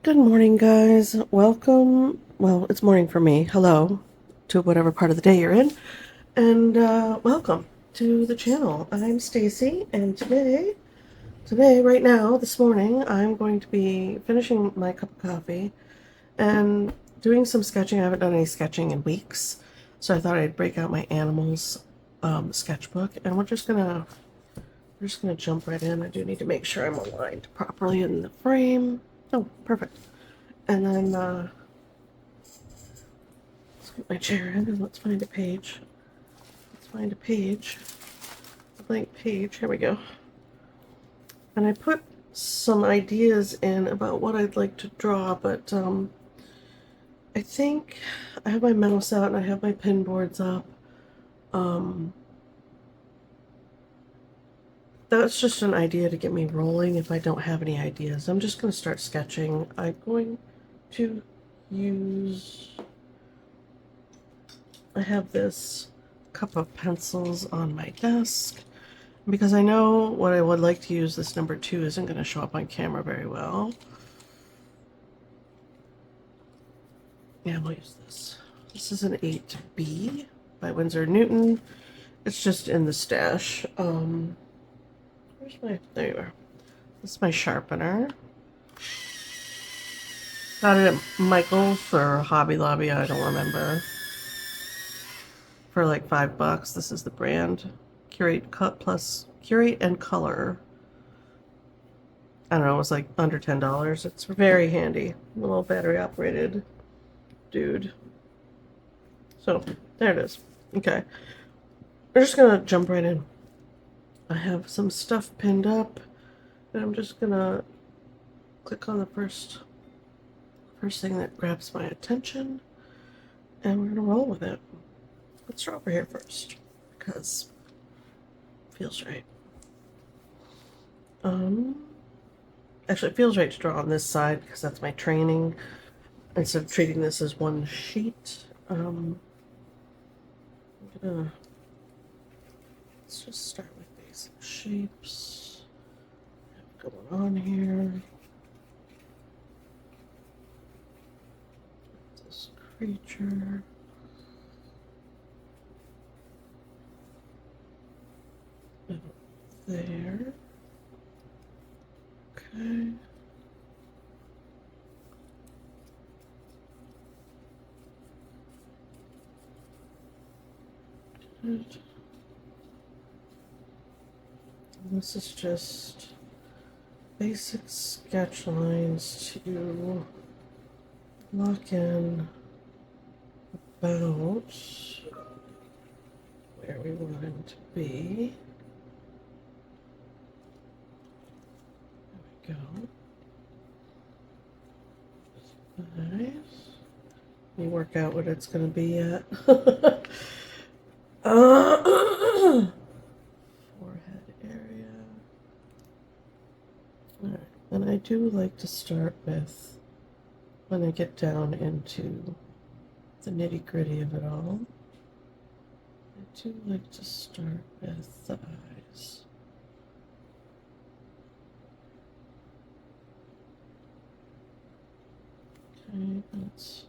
Good morning, guys. Welcome. Well, it's morning for me. Hello to whatever part of the day you're in. And welcome to the channel. I'm Stacy, and today, right now, this morning, I'm going to be finishing my cup of coffee and doing some sketching. I haven't done any sketching in weeks, so I thought I'd break out my Animals sketchbook, and we're just gonna jump right in. I do need to make sure I'm aligned properly in the frame. Oh, perfect. And then let's get my chair in and let's find a page. Let's find a page. A blank page. Here we go. And I put some ideas in about what I'd like to draw, but I think I have my mouse out and I have my pin boards up. That's just an idea to get me rolling if I don't have any ideas. I'm just going to start sketching. I'm going to use, I have this cup of pencils on my desk because I know what I would like to use. This number 2 isn't going to show up on camera very well. Yeah, we'll use this. This is an 8B by Winsor Newton. It's just in the stash. Where's my, there you are. This is my sharpener. Got it at Michael's or Hobby Lobby, I don't remember. For like $5. This is the brand. Curate Cut Plus Curate and Color. I don't know, it was like under $10. It's very handy. Little battery operated dude. So there it is. Okay. We're just gonna jump right in. I have some stuff pinned up, and I'm just gonna click on the first thing that grabs my attention, and we're gonna roll with it. Let's draw over here first, because it feels right. Actually, it feels right to draw on this side because that's my training. Instead of treating this as one sheet, I'm gonna, let's just start with basic shapes. Going on here. This creature. There. Okay. Good. This is just basic sketch lines to lock in about where we want it to be. There we go. Nice. Let me work out what it's going to be at. Forehead area. Alright, and I do like to start with, when I get down into the nitty gritty of it all, I do like to start with the eyes. Okay, that's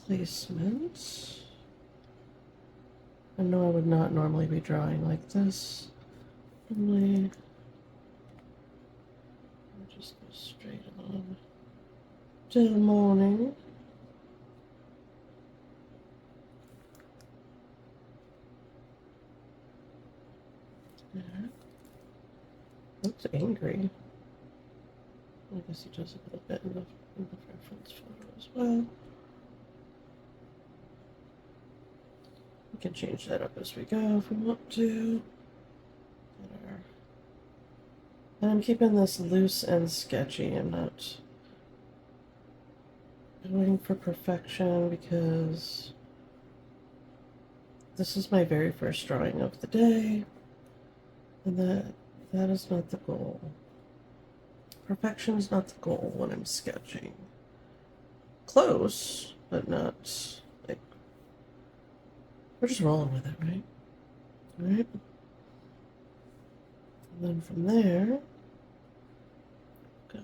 placement. I know I would not normally be drawing like this. Normally, I'll just go straight on to the morning. There. Looks angry. I guess he does a little bit in the reference photo as well. We can change that up as we go if we want to. There. And I'm keeping this loose and sketchy. I'm not going for perfection because this is my very first drawing of the day, and that is not the goal. Perfection is not the goal when I'm sketching. Close, but not like, we're just rolling with it, right? Alright. And then from there, got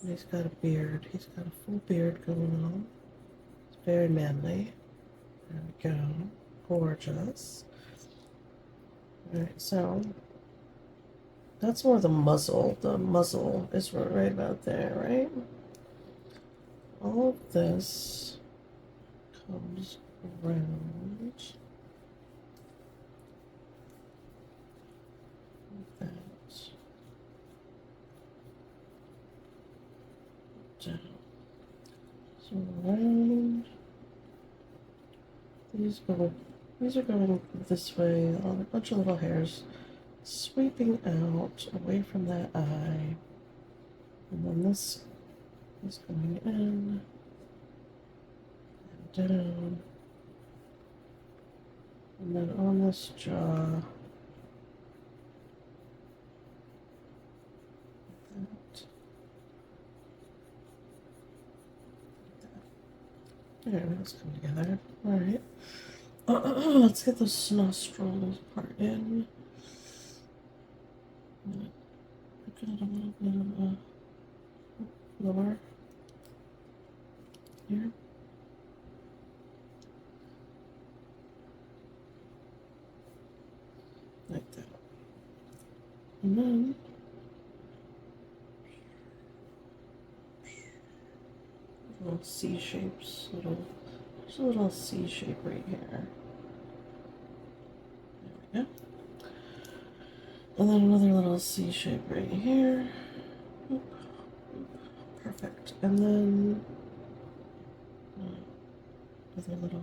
And he's got a beard. He's got a full beard going on. It's very manly. There we go. Gorgeous. Alright, so that's more the muzzle. The muzzle is right about there, right? All of this comes around that down. So around these are going this way. A bunch of little hairs sweeping out away from that eye, and then this is going in and down, and then on this jaw. There, let's come together. Alright. Let's get the nostrils part in. Got a little bit of a lower here. Like that. And then little C shapes, there's a little C shape right here. There we go. And then another little C shape right here. Oop, oop, perfect. And then another little,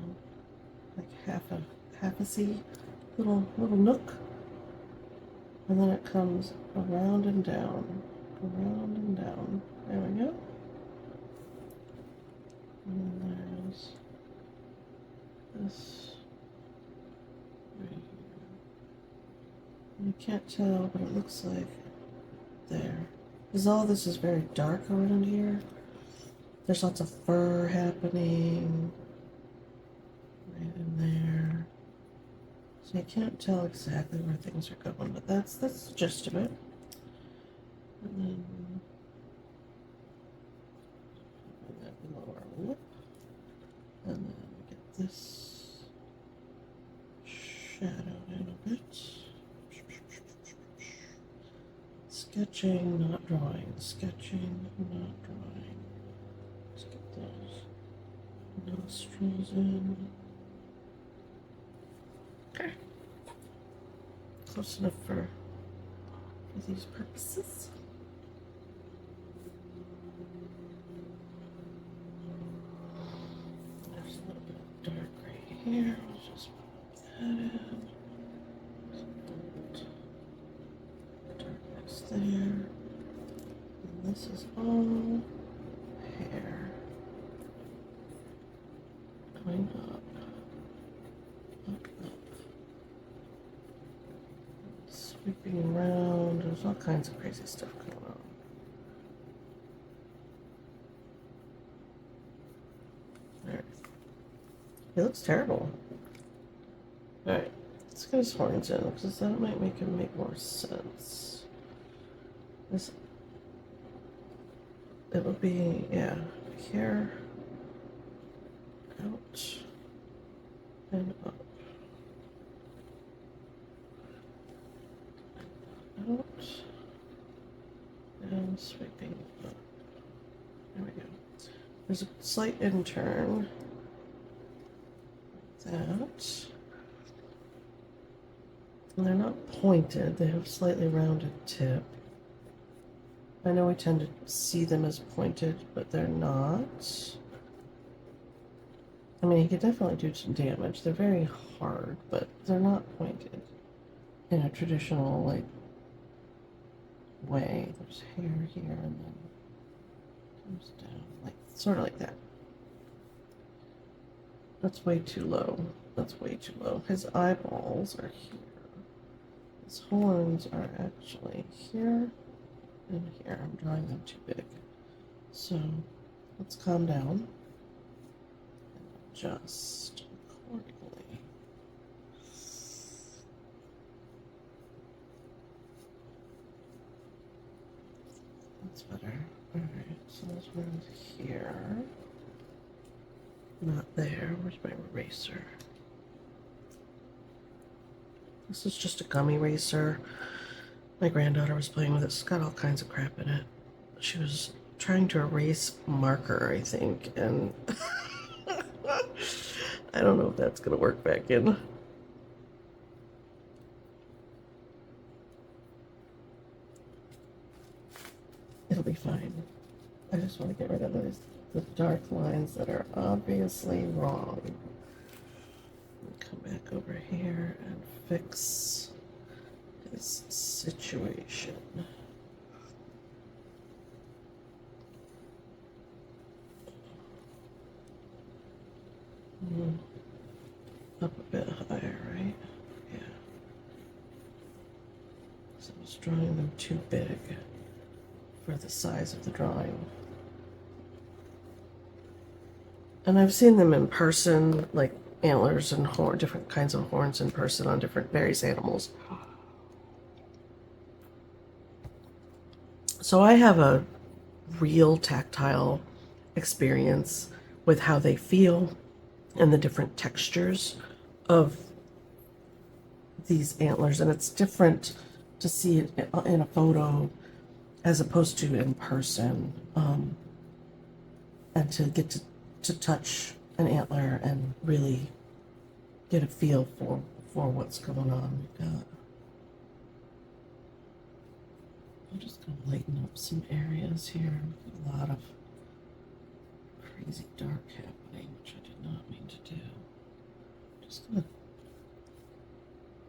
like half a C, little nook. And then it comes around and down, around and down. There we go. And then there's this right here. You can't tell, but it looks like there. Because all this is very dark around here. There's lots of fur happening right in there. So you can't tell exactly where things are going, but that's the gist of it. And then that lower lip. And then we get this shadowed in a bit. Sketching, not drawing. Sketching, not drawing. Let's get those nostrils in. Okay. Close enough for these purposes. There's a little bit of dark right here. We'll just put that in. Darkness there. And this is all hair going up. Sweeping around, there's all kinds of crazy stuff going on. Alright. He looks terrible. Alright, let's get his horns in, because that might make him make more sense. This, it would be, yeah, here, out, and up. Out and sweeping up. There we go. There's a slight intern like that. And they're not pointed, they have slightly rounded tip. I know we tend to see them as pointed, but they're not. I mean, he could definitely do some damage. They're very hard, but they're not pointed in a traditional, like, way. There's hair here and then comes down, like sort of like that. That's way too low. That's way too low. His eyeballs are here. His horns are actually here and here. I'm drawing them too big. So let's calm down and adjust accordingly. That's better. Alright, so this one's here. Not there. Where's my eraser? This is just a gum eraser. My granddaughter was playing with it. It's got all kinds of crap in it. She was trying to erase marker, I think, and I don't know if that's gonna work back in. It'll be fine. I just want to get rid of the dark lines that are obviously wrong. Come back over here and fix this situation. Up a bit higher, right? Yeah. So I was drawing them too big for the size of the drawing. And I've seen them in person, like antlers and different kinds of horns in person on various animals. So I have a real tactile experience with how they feel and the different textures of these antlers, and it's different to see it in a photo as opposed to in person, and to get to touch an antler and really get a feel for what's going on. I'm just going to lighten up some areas here. A lot of crazy dark happening, which I did not mean to do. Just going to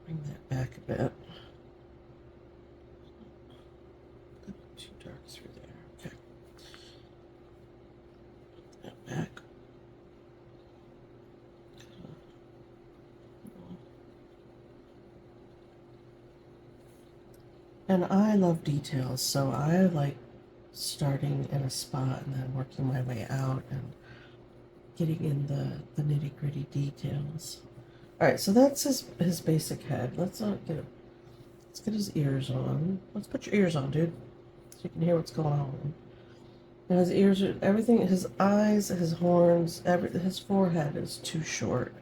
bring that back a bit. Too dark through there. Okay. Put that back. And I love details, so I like starting in a spot and then working my way out and getting in the nitty-gritty details. Alright, so that's his basic head. Let's get his ears on. Let's put your ears on, dude, so you can hear what's going on. And his ears are everything, his eyes, his horns, his forehead is too short.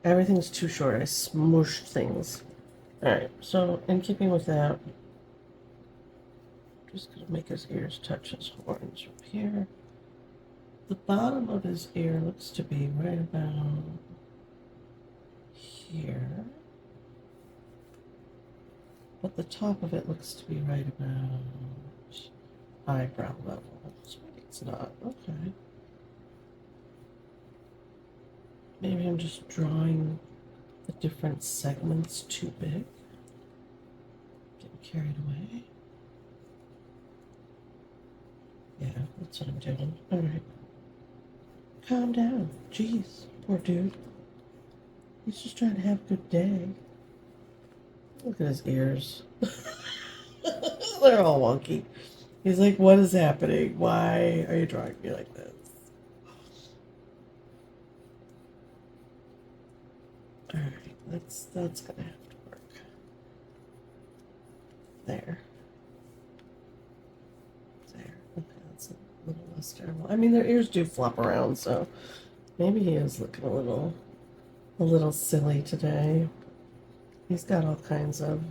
Everything's too short. I smooshed things. Alright, so in keeping with that, I'm just going to make his ears touch his horns from here. The bottom of his ear looks to be right about here, but the top of it looks to be right about eyebrow level. So maybe it's not. Okay. Maybe I'm just drawing the different segments too big. Getting carried away. Yeah, that's what I'm doing. Alright. Calm down. Jeez, poor dude. He's just trying to have a good day. Look at his ears. They're all wonky. He's like, what is happening? Why are you drawing me like this? Alright, that's gonna have to work. There. There. Okay, that's a little less terrible. I mean, their ears do flop around, so maybe he is looking a little silly today. He's got all kinds of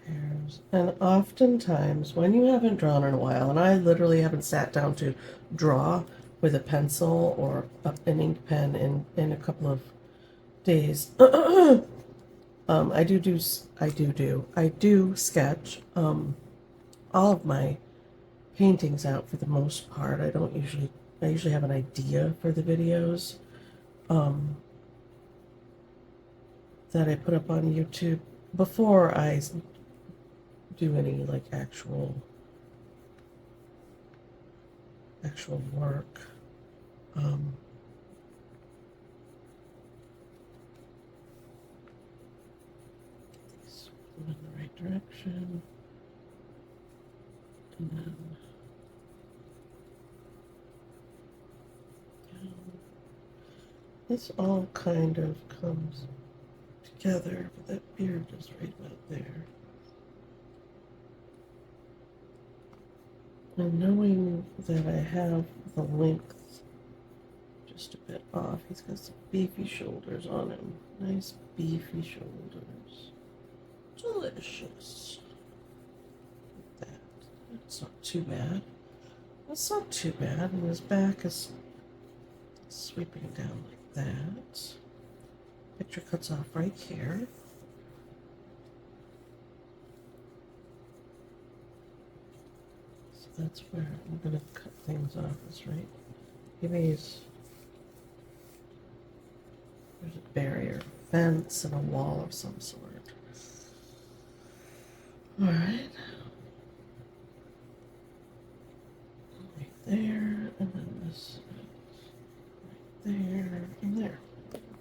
hairs. And oftentimes, when you haven't drawn in a while, and I literally haven't sat down to draw with a pencil or an ink pen in a couple of days, I do sketch all of my paintings out for the most part. I usually have an idea for the videos that I put up on YouTube before I do any like actual work. In the right direction, and then down. This all kind of comes together, but that beard is right about there. And knowing that I have the length just a bit off, he's got some beefy shoulders on him. Nice beefy shoulders. Delicious. That. That's not too bad. That's not too bad. And his back is sweeping down like that. Picture cuts off right here. So that's where I'm going to cut things off, is right. Maybe there's a barrier, fence, and a wall of some sort. All right. Right there, and then this right there, and there.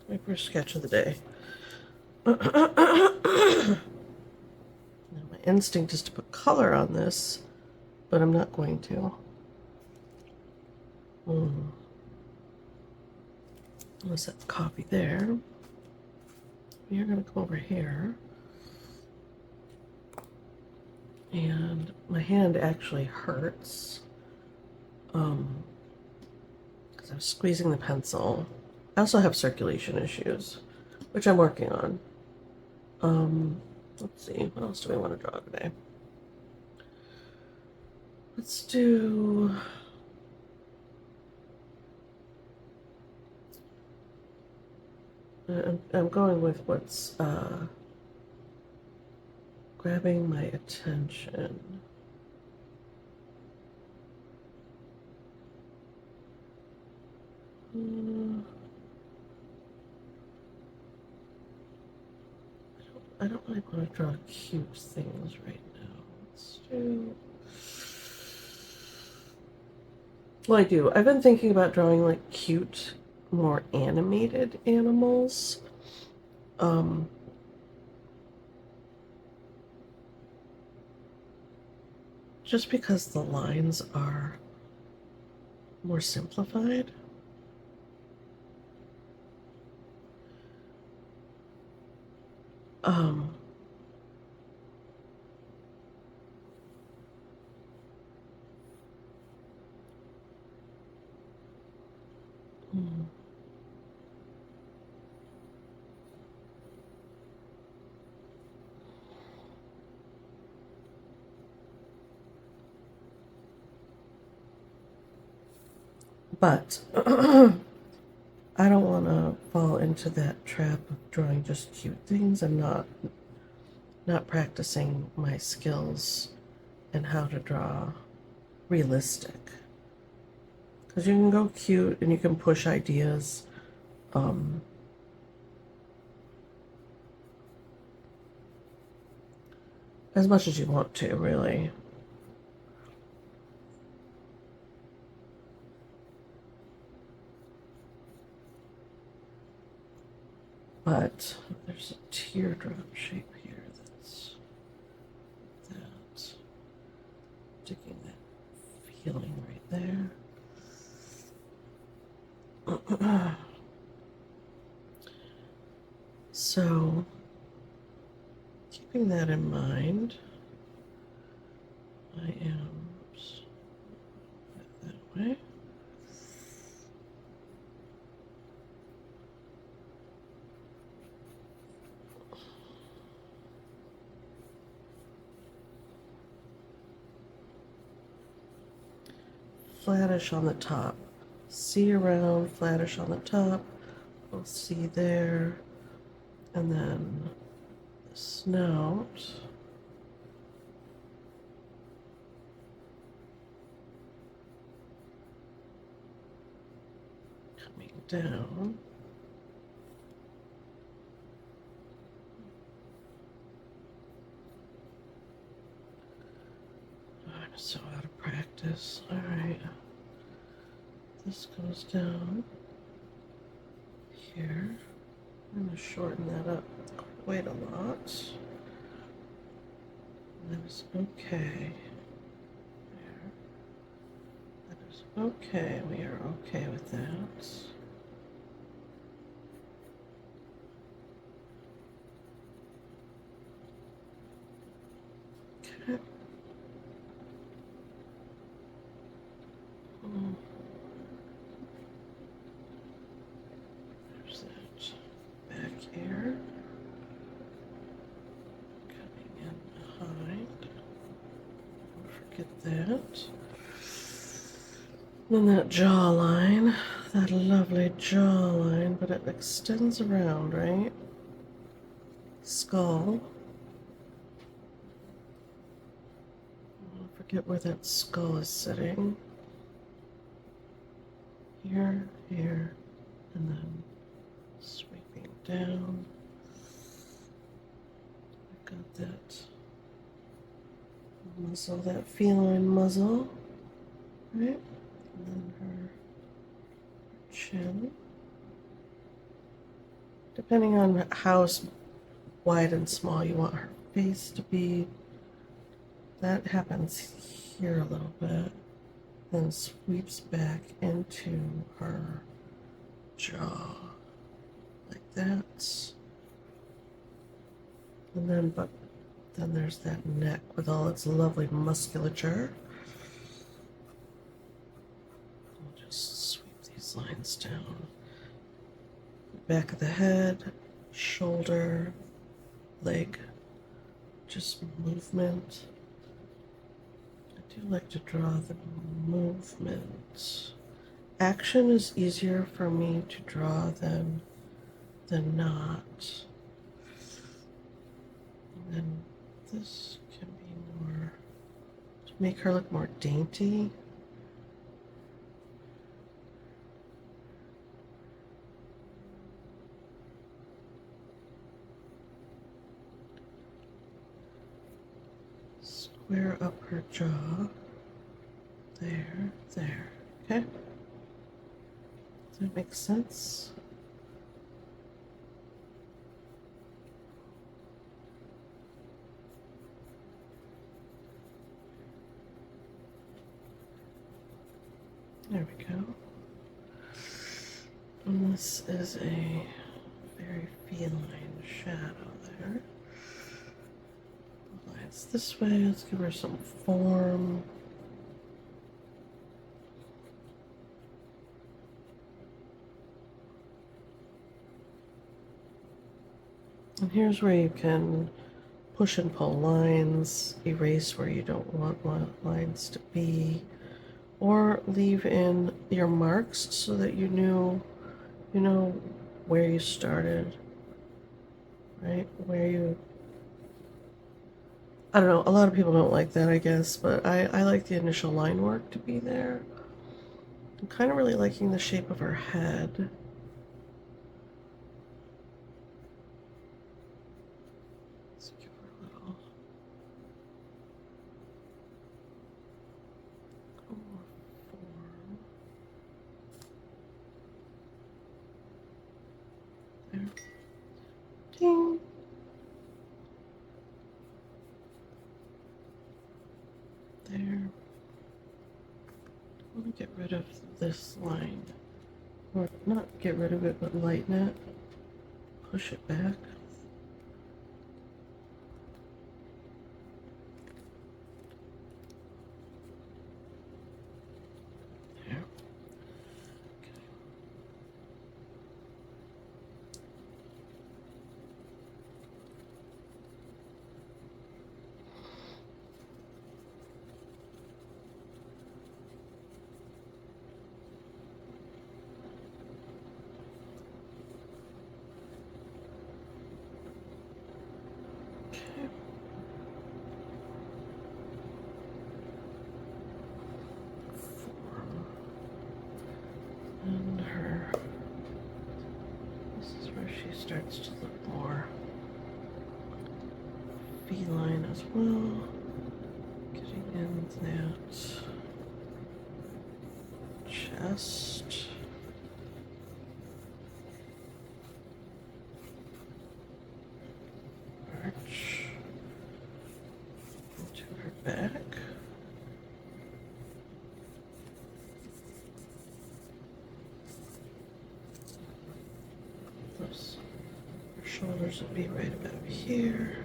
My first sketch of the day. Now my instinct is to put color on this, but I'm not going to. I'm going to set the copy there. You're going to come over here. And my hand actually hurts because I was squeezing the pencil. I also have circulation issues, which I'm working on. Let's see, what else do we want to draw today? Let's do... I'm going with what's grabbing my attention. I don't really want to draw cute things right now. Let's do... Well, I do. I've been thinking about drawing like cute, more animated animals. Just because the lines are more simplified. But I don't want to fall into that trap of drawing just cute things and not practicing my skills and how to draw realistic. Because you can go cute and you can push ideas. As much as you want to, really. But there's a teardrop shape here that's taking that feeling right there. So, keeping that in mind, I am that way. Flattish on the top. See around, flattish on the top. We'll see there. And then the snout. Coming down. I'm so out of practice. All right. This goes down here. I'm going to shorten that up quite a lot. That is okay. There. That is okay. We are okay with that. Okay. Get that. Then that jawline, that lovely jawline, but it extends around, right? Skull. I forget where that skull is sitting. Here, here, and then sweeping down. I've got that muzzle, that feline muzzle, right? And then her chin. Depending on how wide and small you want her face to be, that happens here a little bit, then sweeps back into her jaw, like that. And then there's that neck with all its lovely musculature. I'll just sweep these lines down. Back of the head, shoulder, leg, just movement. I do like to draw the movement. Action is easier for me to draw than not. And then this can be more, to make her look more dainty. Square up her jaw. There, there. Okay? Does that make sense? There we go. And this is a very feline shadow there. Lines this way, let's give her some form. And here's where you can push and pull lines, erase where you don't want lines to be, or leave in your marks so that you know where you started, right? I don't know, a lot of people don't like that, I guess, but I like the initial line work to be there. I'm kind of really liking the shape of her head. Let's give her a little more form. There. Ding. There. I want to get rid of this line. Or not get rid of it, but lighten it. Push it back. There. Okay. Form. And her, this is where she starts to look more feline as well. Getting in that chest. Arch into her back. Those, her shoulders would be right about here.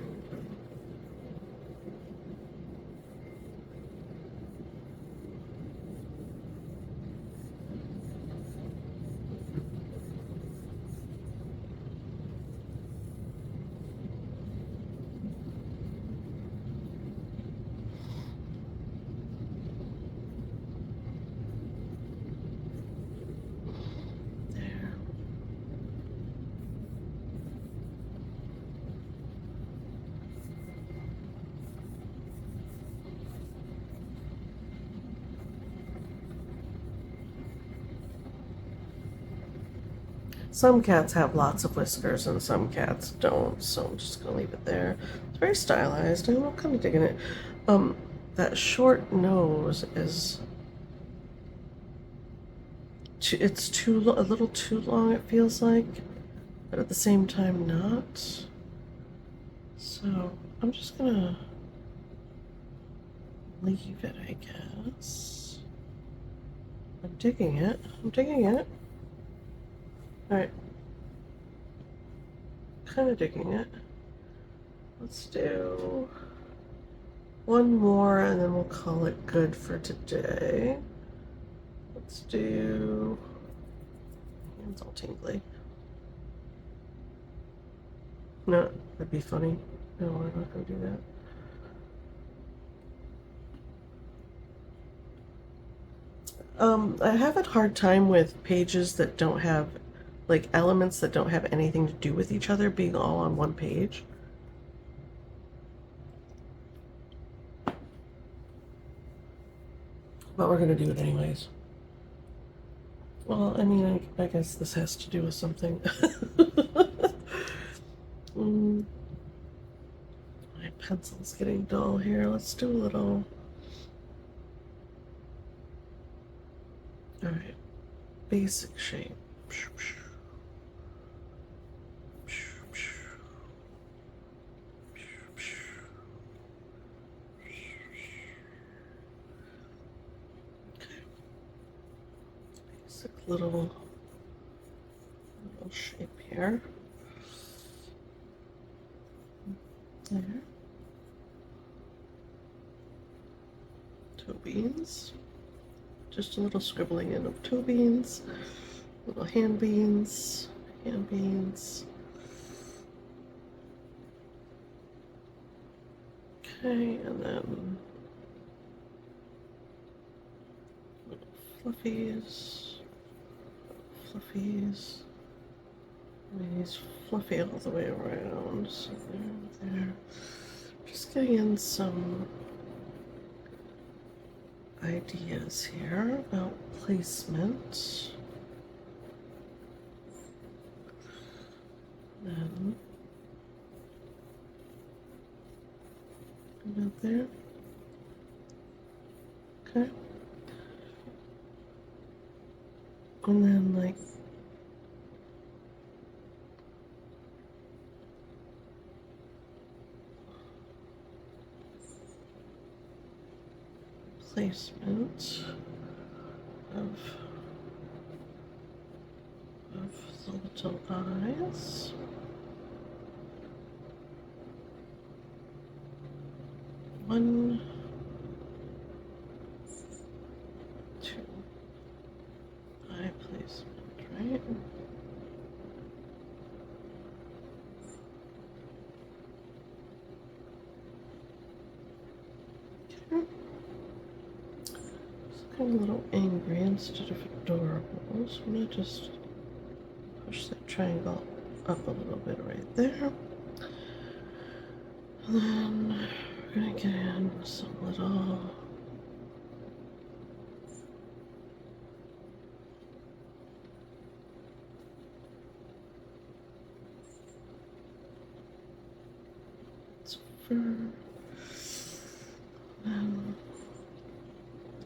Some cats have lots of whiskers and some cats don't, so I'm just gonna leave it there. It's very stylized. I'm kind of digging it. That short nose is it's a little too long, it feels like, but at the same time not. So I'm just gonna leave it, I guess. I'm digging it. I'm digging it. All right. Kind of digging it. Let's do one more and then we'll call it good for today. Let's do, hands all tingly. No, that'd be funny. No, we're not gonna do that. I have a hard time with pages that don't have, like, elements that don't have anything to do with each other being all on one page. But we're gonna do it anyways. Well, I mean, I guess this has to do with something. My pencil's getting dull here. Let's do a little. All right, basic shape. Basic little shape here. There. Toe beans. Just a little scribbling in of toe beans, little hand beans, hand beans. Okay, and then little fluffies, fluffies. I mean, he's fluffy all the way around, so there. Just getting in some ideas here about placement. Then out there. Okay. And then like placement of the little eyes. One, two, eye placement, right? Okay. It's kind of a little angry instead of adorable, so I'm gonna just push that triangle up a little bit right there. And then we're gonna get in some little fur.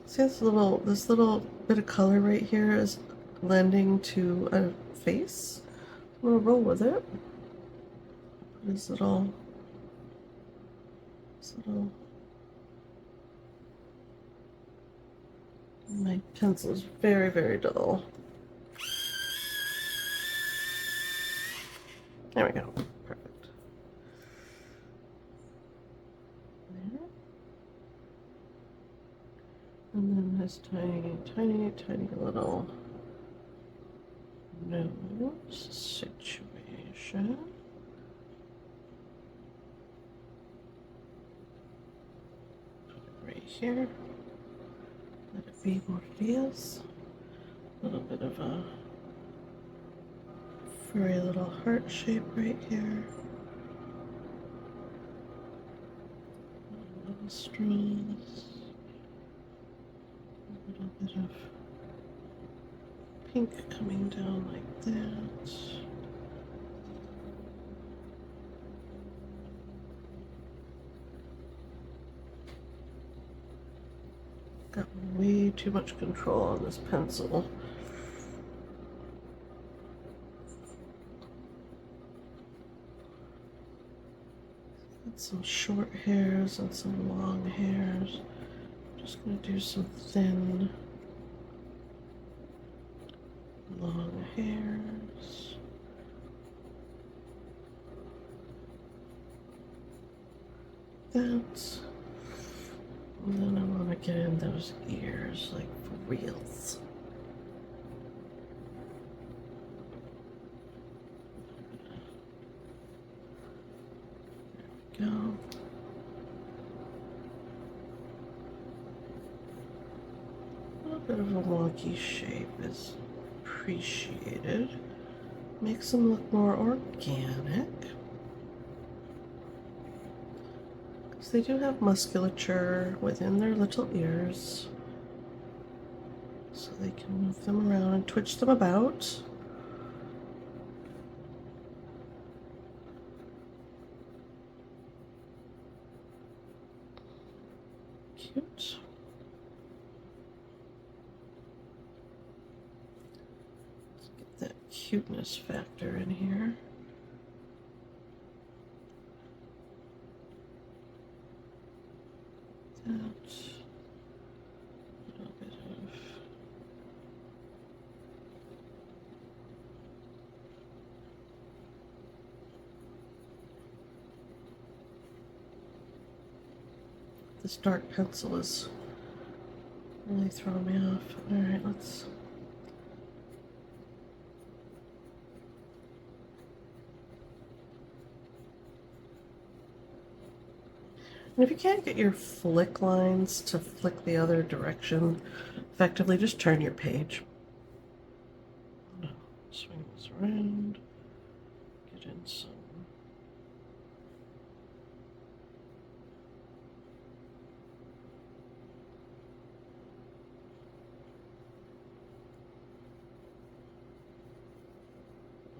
See this little bit of color right here is lending to a face. I'm gonna roll with it. This little my pencil is very, very dull. There we go. Perfect. There. And then this tiny, tiny, tiny little nose situation. Put it right here. Let it be what it is. A little bit of a furry little heart shape right here. Little straws. A little bit of pink coming down like that. Got way too much control on this pencil. Got some short hairs and some long hairs. Just gonna do some thin, long hairs. That. And then I want to get in those ears, like for reals. There we go. A little bit of a wonky shape is appreciated. Makes them look more organic. They do have musculature within their little ears, so they can move them around and twitch them about. Cute. Let's get that cuteness factor in here. A little bit of this dark pencil is really throwing me off. All right, let's. And if you can't get your flick lines to flick the other direction effectively, just turn your page. Swing this around, get in some.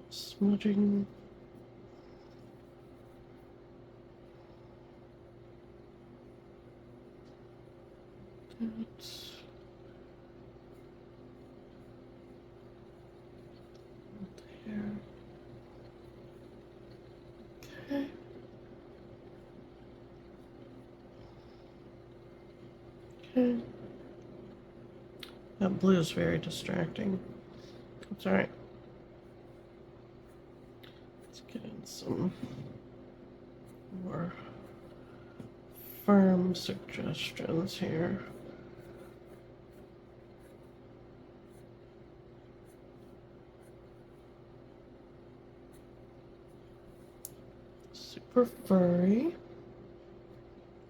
Smudging. There. Okay. Okay. That blue is very distracting. It's all right. Let's get in some more firm suggestions here. Super furry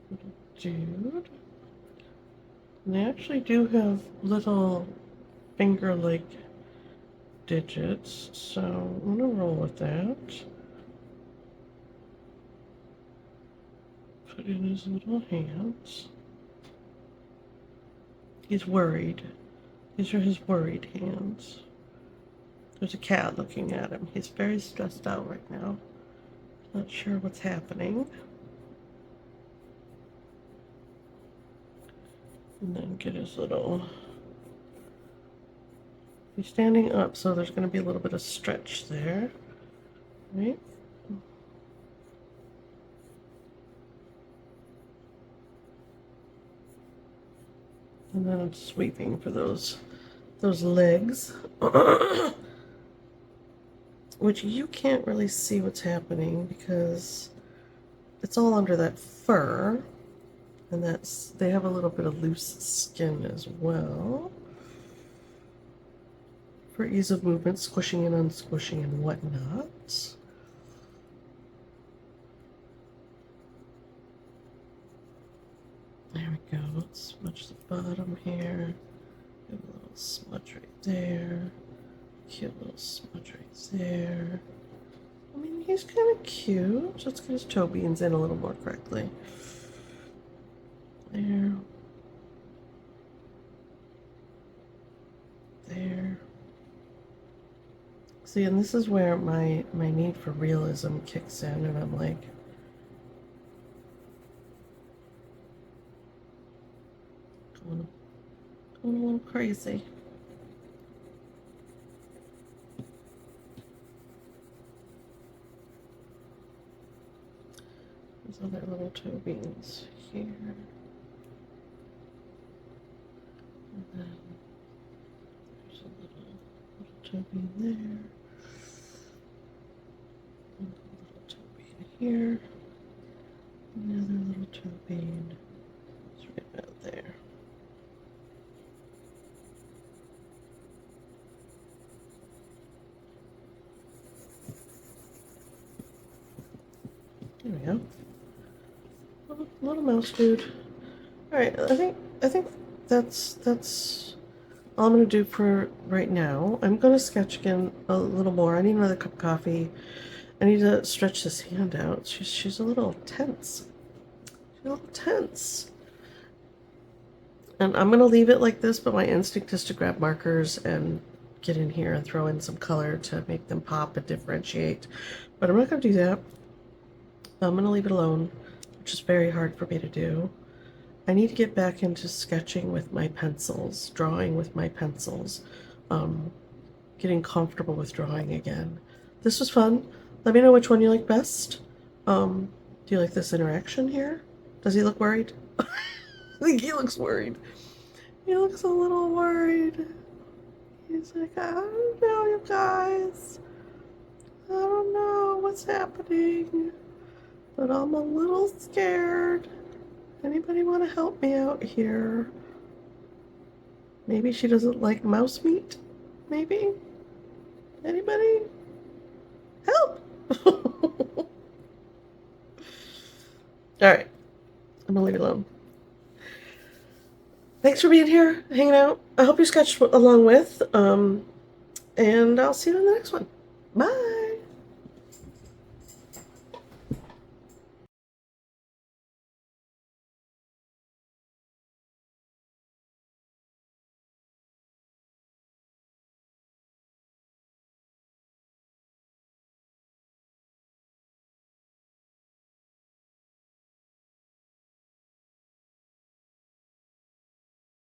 little dude. And they actually do have little finger-like digits, so I'm gonna roll with that. Put in his little hands. He's worried. These are his worried hands. There's a cat looking at him. He's very stressed out right now. Not sure what's happening. And then get his little. He's standing up, so there's going to be a little bit of stretch there. Right? And then I'm sweeping for those legs. Which you can't really see what's happening because it's all under that fur, and they have a little bit of loose skin as well for ease of movement, squishing and unsquishing and whatnot. There we go. Let's smudge the bottom here. Give a little smudge right there. Cute little smudge right there. I mean, he's kind of cute. Let's get his toe beans in a little more correctly. There. There. See, and this is where my need for realism kicks in, and I'm like, going a little crazy. There's other little toe beans here. And then there's a little toe bean there. And a little toe bean here. Another little toe bean. It's right about there. There we go. Little mouse dude. All right, I think that's all I'm gonna do for right now. I'm gonna sketch again a little more. I need another cup of coffee. I need to stretch this hand out. She's a little tense. She's a little tense. And I'm gonna leave it like this, but my instinct is to grab markers and get in here and throw in some color to make them pop and differentiate. But I'm not gonna do that. I'm gonna leave it alone, which is very hard for me to do. I need to get back into sketching with my pencils, drawing with my pencils, getting comfortable with drawing again. This was fun. Let me know which one you like best. Do you like this interaction here? Does he look worried? I think he looks worried. He looks a little worried. He's like, I don't know, you guys. I don't know what's happening, but I'm a little scared. Anybody want to help me out here? Maybe she doesn't like mouse meat? Maybe? Anybody? Help! Alright. I'm gonna leave it alone. Thanks for being here, hanging out. I hope you sketched along with. And I'll see you in the next one. Bye!